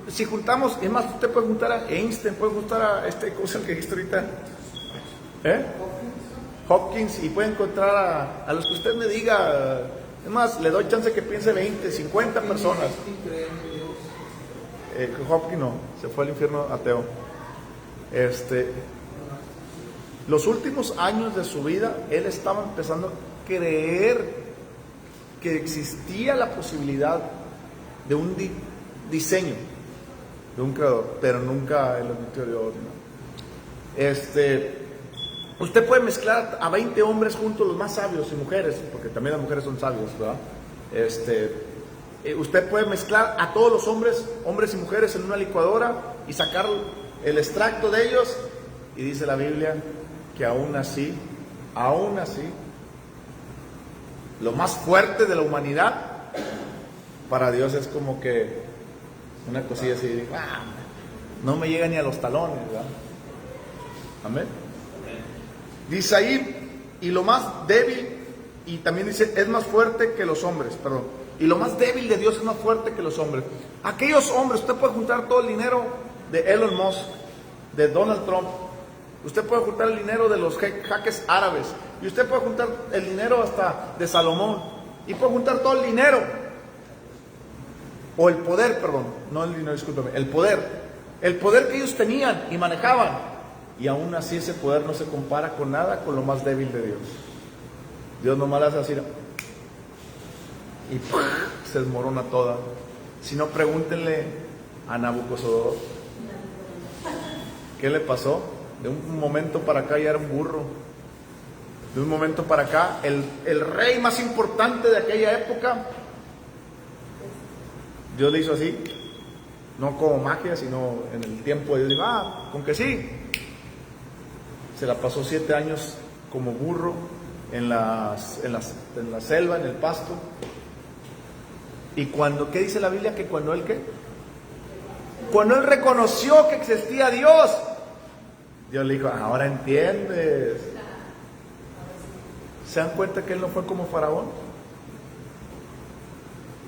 si juntamos, es más, usted puede juntar a Einstein, puede juntar a cosa que dijiste ahorita, Hopkins, y puede encontrar a los que usted me diga, Es más, le doy chance que piense 20, 50 personas. Hopkins no, se fue al infierno ateo. Los últimos años de su vida, él estaba empezando a creer que existía la posibilidad de un diseño, de un creador, pero nunca él admitió a Dios, ¿no? Usted puede mezclar a 20 hombres juntos, los más sabios, y mujeres, porque también las mujeres son sabios, ¿verdad? Usted puede mezclar a todos los hombres y mujeres en una licuadora y sacar el extracto de ellos, y dice la Biblia que aún así, lo más fuerte de la humanidad, para Dios es como que una cosilla así, no me llega ni a los talones, ¿verdad? Amén. Dice ahí, y lo más débil, y también dice, es más fuerte que los hombres, perdón. Y lo más débil de Dios es más fuerte que los hombres. Aquellos hombres, usted puede juntar todo el dinero de Elon Musk, de Donald Trump. Usted puede juntar el dinero de los jeques árabes. Y usted puede juntar el dinero hasta de Salomón. Y puede juntar todo el dinero. O el poder, perdón. No el dinero, discúlpeme. El poder. El poder que ellos tenían y manejaban. Y aún así ese poder no se compara con nada con lo más débil de Dios. Dios nomás le hace así. Y se desmorona toda. Si no, pregúntenle a Nabucodonosor. ¿Qué le pasó? De un momento para acá ya era un burro. De un momento para acá, el rey más importante de aquella época, Dios le hizo así, no como magia, sino en el tiempo de Dios dijo, con que sí. Se la pasó 7 años como burro en la selva, en el pasto. Y ¿qué dice la Biblia? Que cuando él cuando él reconoció que existía Dios, Dios le dijo, ahora entiendes. ¿Se dan cuenta que él no fue como Faraón?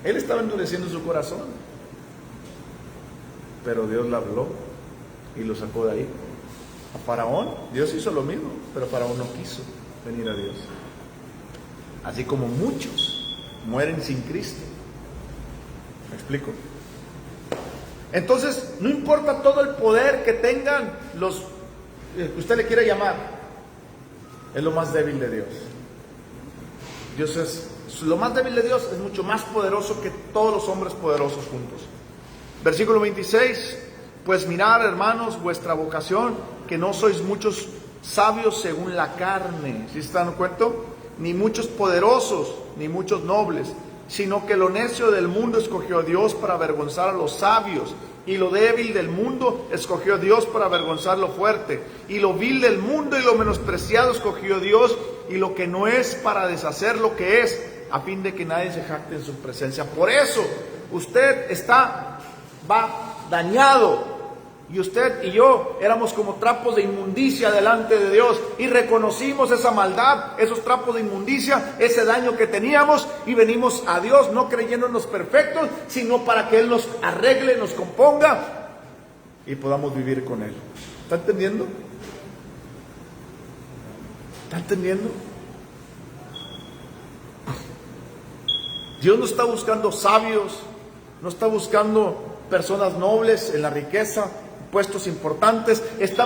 Él estaba endureciendo su corazón, pero Dios le habló y lo sacó de ahí. A Faraón, Dios hizo lo mismo, pero Faraón no quiso venir a Dios. Así como muchos mueren sin Cristo. ¿Me explico? Entonces, no importa todo el poder que tengan los que usted le quiera llamar, es lo más débil de Dios. Lo más débil de Dios es mucho más poderoso que todos los hombres poderosos juntos. Versículo 26, pues mirad, hermanos, vuestra vocación, que no sois muchos sabios según la carne, ¿sí se dan cuenta? Ni muchos poderosos, ni muchos nobles, sino que lo necio del mundo escogió Dios para avergonzar a los sabios, y lo débil del mundo escogió Dios para avergonzar lo fuerte, y lo vil del mundo y lo menospreciado escogió Dios, y lo que no es para deshacer lo que es, a fin de que nadie se jacte en su presencia. Por eso usted va dañado, y usted y yo éramos como trapos de inmundicia delante de Dios, y reconocimos esa maldad, esos trapos de inmundicia, ese daño que teníamos, y venimos a Dios no creyéndonos perfectos, sino para que Él nos arregle, nos componga y podamos vivir con Él. ¿Está entendiendo? ¿Está entendiendo? Dios no está buscando sabios, no está buscando personas nobles en la riqueza, puestos importantes. Está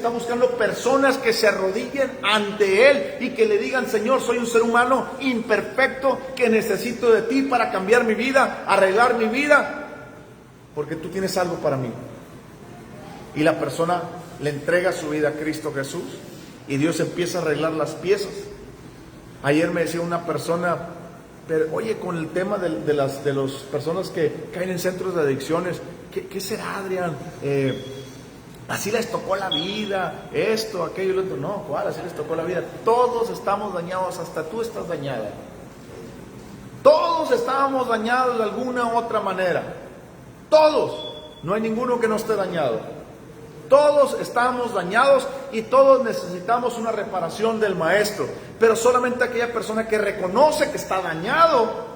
buscando personas que se arrodillen ante Él y que le digan: Señor, soy un ser humano imperfecto que necesito de ti para cambiar mi vida, arreglar mi vida, porque tú tienes algo para mí. Y la persona le entrega su vida a Cristo Jesús y Dios empieza a arreglar las piezas. Ayer me decía una persona, pero oye, con el tema de las personas que caen en centros de adicciones, ¿qué será, Adrián? Así les tocó la vida, esto, aquello y lo otro. No, ¿cuál? Así les tocó la vida. Todos estamos dañados, hasta tú estás dañada. Todos estábamos dañados de alguna u otra manera. Todos. No hay ninguno que no esté dañado. Todos estamos dañados y todos necesitamos una reparación del Maestro. Pero solamente aquella persona que reconoce que está dañado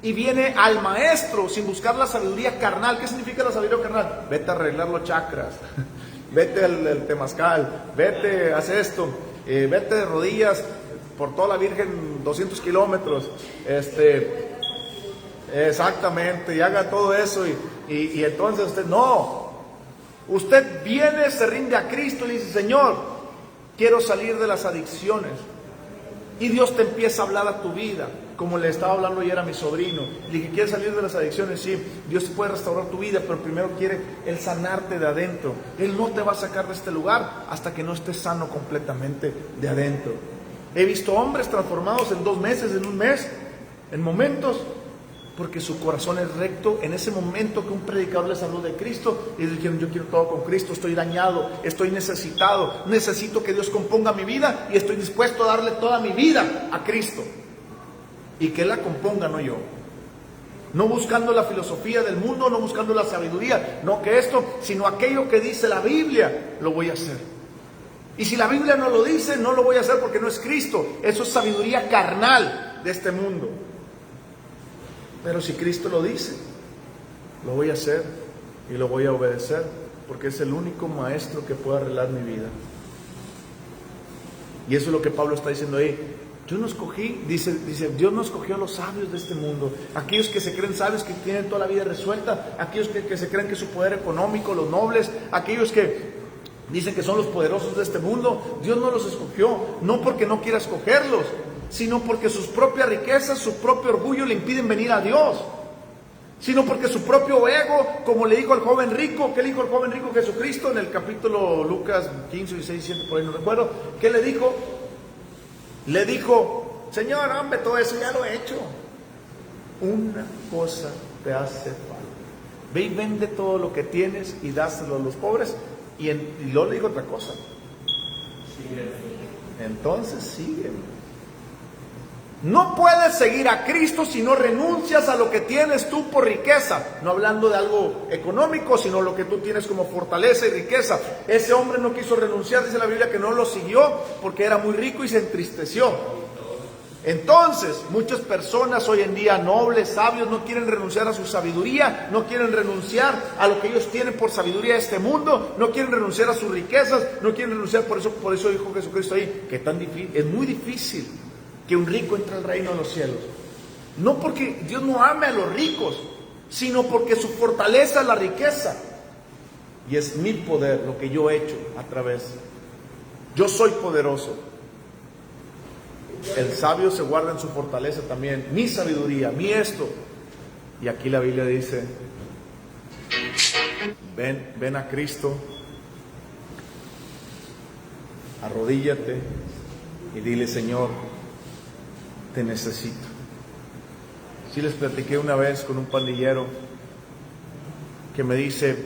y viene al Maestro sin buscar la sabiduría carnal. ¿Qué significa la sabiduría carnal? Vete a arreglar los chakras, vete al temazcal, vete, haz esto, vete de rodillas, por toda la Virgen 200 kilómetros, exactamente, y haga todo eso, y entonces usted, no, usted viene, se rinde a Cristo y dice, Señor, quiero salir de las adicciones, y Dios te empieza a hablar a tu vida, como le estaba hablando ayer a mi sobrino. Le dije, ¿quieres salir de las adicciones? Sí, Dios puede restaurar tu vida, pero primero quiere Él sanarte de adentro. Él no te va a sacar de este lugar hasta que no estés sano completamente de adentro. He visto hombres transformados en 2 meses, en 1 mes, en momentos, porque su corazón es recto. En ese momento que un predicador les habló de Cristo, y dijeron, yo quiero todo con Cristo, estoy dañado, estoy necesitado, necesito que Dios componga mi vida y estoy dispuesto a darle toda mi vida a Cristo. Y que Él la componga, no yo. No buscando la filosofía del mundo, no buscando la sabiduría, no que esto, sino aquello que dice la Biblia, lo voy a hacer. Y si la Biblia no lo dice, no lo voy a hacer porque no es Cristo. Eso es sabiduría carnal de este mundo. Pero si Cristo lo dice, lo voy a hacer y lo voy a obedecer, porque es el único maestro que puede arreglar mi vida. Y eso es lo que Pablo está diciendo ahí. Yo no escogí, dice, Dios no escogió a los sabios de este mundo, aquellos que se creen sabios, que tienen toda la vida resuelta, aquellos que se creen que su poder económico, los nobles, aquellos que dicen que son los poderosos de este mundo. Dios no los escogió, no porque no quiera escogerlos, sino porque sus propias riquezas, su propio orgullo le impiden venir a Dios, sino porque su propio ego, como le dijo al joven rico. ¿Qué le dijo al joven rico Jesucristo en el capítulo Lucas 15, 16, 17, por ahí no recuerdo? ¿Qué le dijo? Le dijo, Señor, hombre, todo eso ya lo he hecho. Una cosa te hace falta. Ve y vende todo lo que tienes y dáselo a los pobres. Y luego le dijo otra cosa. Entonces sígueme. No puedes seguir a Cristo si no renuncias a lo que tienes tú por riqueza. No hablando de algo económico, sino lo que tú tienes como fortaleza y riqueza. Ese hombre no quiso renunciar, dice la Biblia que no lo siguió porque era muy rico y se entristeció. Entonces, muchas personas hoy en día, nobles, sabios, no quieren renunciar a su sabiduría, no quieren renunciar a lo que ellos tienen por sabiduría de este mundo, no quieren renunciar a sus riquezas, no quieren renunciar, por eso dijo Jesucristo ahí, que tan difícil, es muy difícil que un rico entre al reino de los cielos. No porque Dios no ame a los ricos, sino porque su fortaleza es la riqueza. Y es mi poder lo que yo he hecho a través. Yo soy poderoso. El sabio se guarda en su fortaleza también. Mi sabiduría, mi esto. Y aquí la Biblia dice, ven a Cristo, arrodíllate y dile, Señor, te necesito. Sí les platiqué una vez con un pandillero que me dice,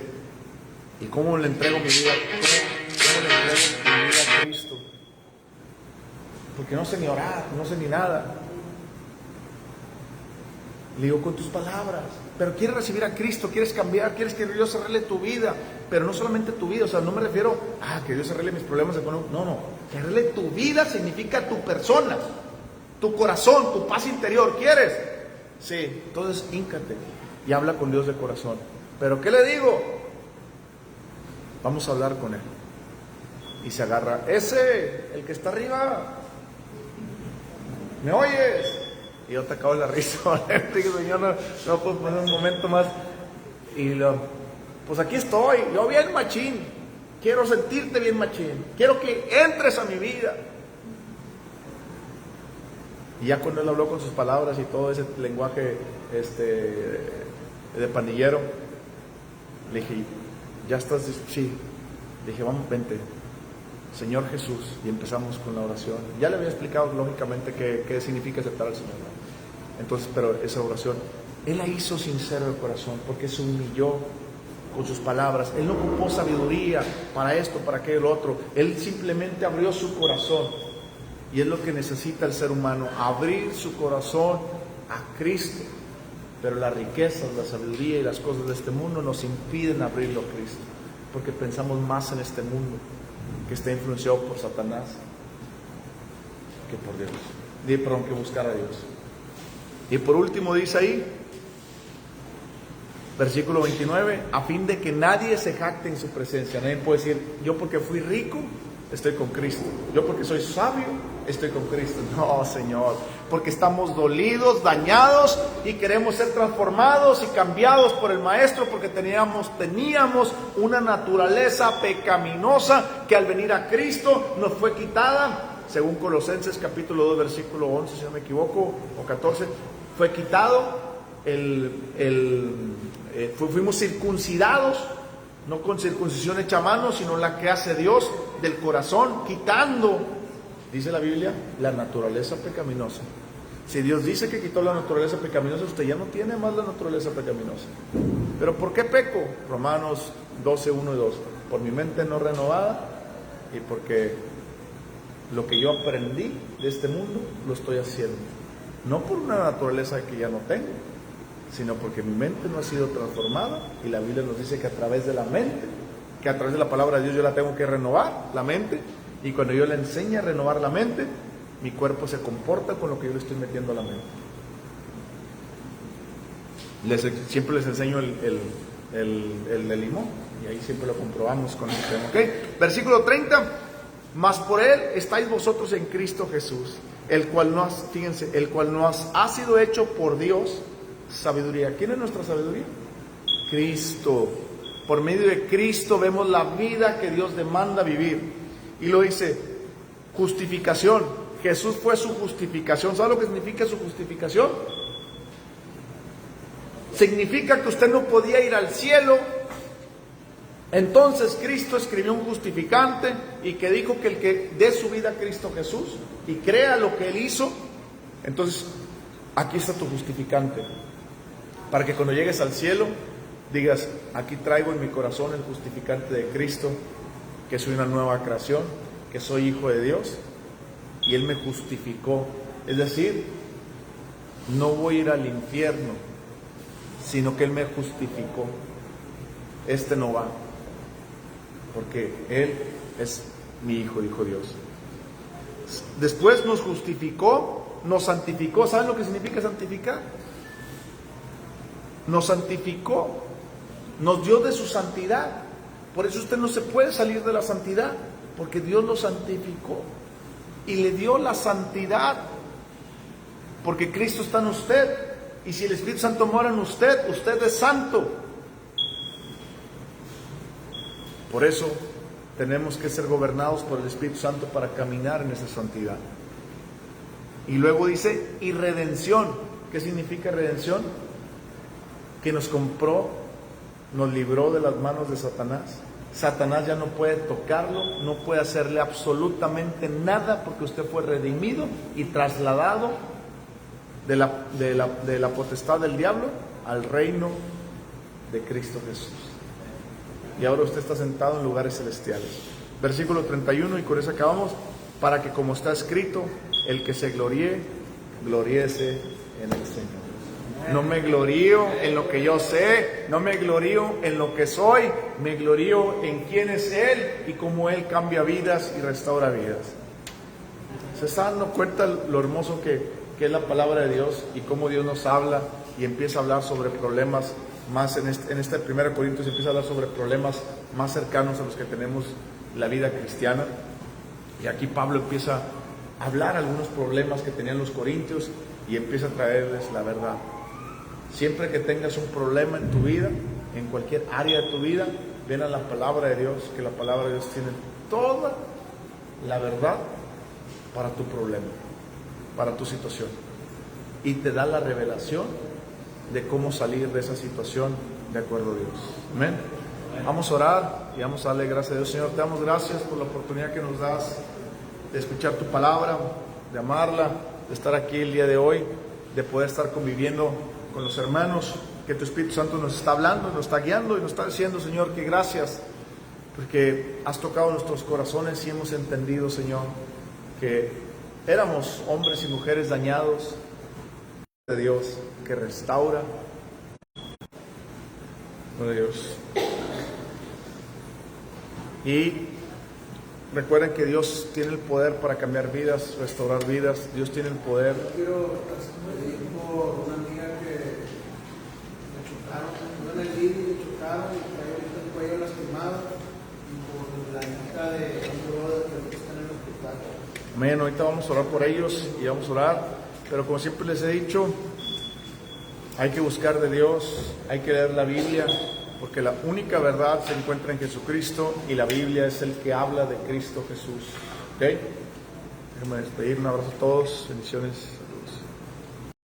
¿y cómo le entrego mi vida? ¿Cómo le entrego mi vida a Cristo? Porque no sé ni orar, no sé ni nada. Le digo, con tus palabras. Pero quieres recibir a Cristo, quieres cambiar, quieres que Dios arregle tu vida. Pero no solamente tu vida, o sea, no me refiero a que Dios arregle mis problemas económicos. No, que arregle tu vida significa tu persona, tu corazón, tu paz interior. ¿Quieres? Sí, entonces híncate y habla con Dios de corazón. ¿Pero qué le digo? Vamos a hablar con Él. Y se agarra, el que está arriba, ¿me oyes? Y yo te acabo la risa. Digo, Señor, no puedo poner un momento más. Y pues aquí estoy, yo bien machín. Quiero sentirte bien machín. Quiero que entres a mi vida. Y ya cuando él habló con sus palabras y todo ese lenguaje de pandillero, le dije, ¿ya estás? Sí. Le dije, vamos, vente. Señor Jesús, y empezamos con la oración. Ya le había explicado lógicamente qué significa aceptar al Señor, ¿no? Entonces, pero esa oración, Él la hizo sincero de corazón, porque se humilló con sus palabras. Él no ocupó sabiduría para esto, para aquello, otro. Él simplemente abrió su corazón. Y es lo que necesita el ser humano, abrir su corazón a Cristo. Pero las riquezas, la sabiduría y las cosas de este mundo nos impiden abrirlo a Cristo, porque pensamos más en este mundo, que está influenciado por Satanás, que por Dios. Perdón, que buscar a Dios. Y por último dice ahí, versículo 29, a fin de que nadie se jacte en su presencia. Nadie puede decir, yo porque fui rico, estoy con Cristo. Yo porque soy sabio, estoy con Cristo. No, Señor, porque estamos dolidos, dañados y queremos ser transformados y cambiados por el Maestro, porque teníamos una naturaleza pecaminosa que al venir a Cristo nos fue quitada, según Colosenses capítulo 2 versículo 11, si no me equivoco, o 14, fue quitado, fuimos circuncidados, no con circuncisión hecha a mano, sino la que hace Dios del corazón, quitando, dice la Biblia, la naturaleza pecaminosa. Si Dios dice que quitó la naturaleza pecaminosa, usted ya no tiene más la naturaleza pecaminosa. ¿Pero por qué peco? Romanos 12, 1 y 2. Por mi mente no renovada y porque lo que yo aprendí de este mundo lo estoy haciendo. No por una naturaleza que ya no tengo, sino porque mi mente no ha sido transformada, y la Biblia nos dice que a través de la mente, que a través de la palabra de Dios yo la tengo que renovar, la mente, y cuando yo le enseño a renovar la mente, mi cuerpo se comporta con lo que yo le estoy metiendo a la mente. Siempre les enseño el de limón, y ahí siempre lo comprobamos con el tema, ¿ok? Versículo 30, mas por él estáis vosotros en Cristo Jesús, el cual nos ha sido hecho por Dios sabiduría. ¿Quién es nuestra sabiduría? Cristo. Por medio de Cristo vemos la vida que Dios demanda vivir. Y lo dice, justificación. Jesús fue su justificación. ¿Sabe lo que significa su justificación? Significa que usted no podía ir al cielo. Entonces Cristo escribió un justificante y que dijo que el que dé su vida a Cristo Jesús y crea lo que Él hizo, entonces aquí está tu justificante. Para que cuando llegues al cielo digas, aquí traigo en mi corazón el justificante de Cristo, que soy una nueva creación, que soy hijo de Dios y Él me justificó. Es decir, no voy a ir al infierno, sino que Él me justificó. Este no va, porque Él es mi hijo, dijo Dios. Después nos justificó, nos santificó. ¿Saben lo que significa santificar? Nos santificó, nos dio de su santidad. Por eso usted no se puede salir de la santidad, porque Dios lo santificó y le dio la santidad, porque Cristo está en usted, y si el Espíritu Santo mora en usted, usted es santo. Por eso tenemos que ser gobernados por el Espíritu Santo para caminar en esa santidad. Y luego dice, y redención. ¿Qué significa redención? Que nos compró, nos libró de las manos de Satanás. Satanás ya no puede tocarlo, no puede hacerle absolutamente nada, porque usted fue redimido y trasladado de la potestad del diablo al reino de Cristo Jesús. Y ahora usted está sentado en lugares celestiales. Versículo 31, y con eso acabamos. Para que, como está escrito, el que se gloríe, gloríese en el Señor. No me glorío en lo que yo sé, no me glorío en lo que soy, me glorío en quién es Él y cómo Él cambia vidas y restaura vidas. ¿Se está dando cuenta lo hermoso que es la palabra de Dios y cómo Dios nos habla y empieza a hablar sobre problemas más en este 1 Corintios empieza a hablar sobre problemas más cercanos a los que tenemos la vida cristiana? Y aquí Pablo empieza a hablar algunos problemas que tenían los corintios y empieza a traerles la verdad. Siempre que tengas un problema en tu vida, en cualquier área de tu vida, ven a la palabra de Dios, que la palabra de Dios tiene toda la verdad para tu problema, para tu situación, y te da la revelación de cómo salir de esa situación de acuerdo a Dios. Amén. Vamos a orar y vamos a darle gracias a Dios. Señor, te damos gracias por la oportunidad que nos das de escuchar tu palabra, de amarla, de estar aquí el día de hoy, de poder estar conviviendo con los hermanos, que tu Espíritu Santo nos está hablando, nos está guiando y nos está diciendo, Señor, que gracias, porque has tocado nuestros corazones y hemos entendido, Señor, que éramos hombres y mujeres dañados de Dios, que restaura, de Dios. Y recuerden que Dios tiene el poder para cambiar vidas, restaurar vidas. Dios tiene el poder. Yo quiero pedir por una amiga que le chocaron, en el vídeo y le chocaron y trae ahorita el cuello lastimado, y por la hija de un brother que Amén. Ahorita vamos a orar por ellos y vamos a orar, pero como siempre les he dicho, hay que buscar de Dios, hay que leer la Biblia, porque la única verdad se encuentra en Jesucristo y la Biblia es el que habla de Cristo Jesús. ¿Ok? Déjenme despedir, un abrazo a todos, bendiciones, saludos.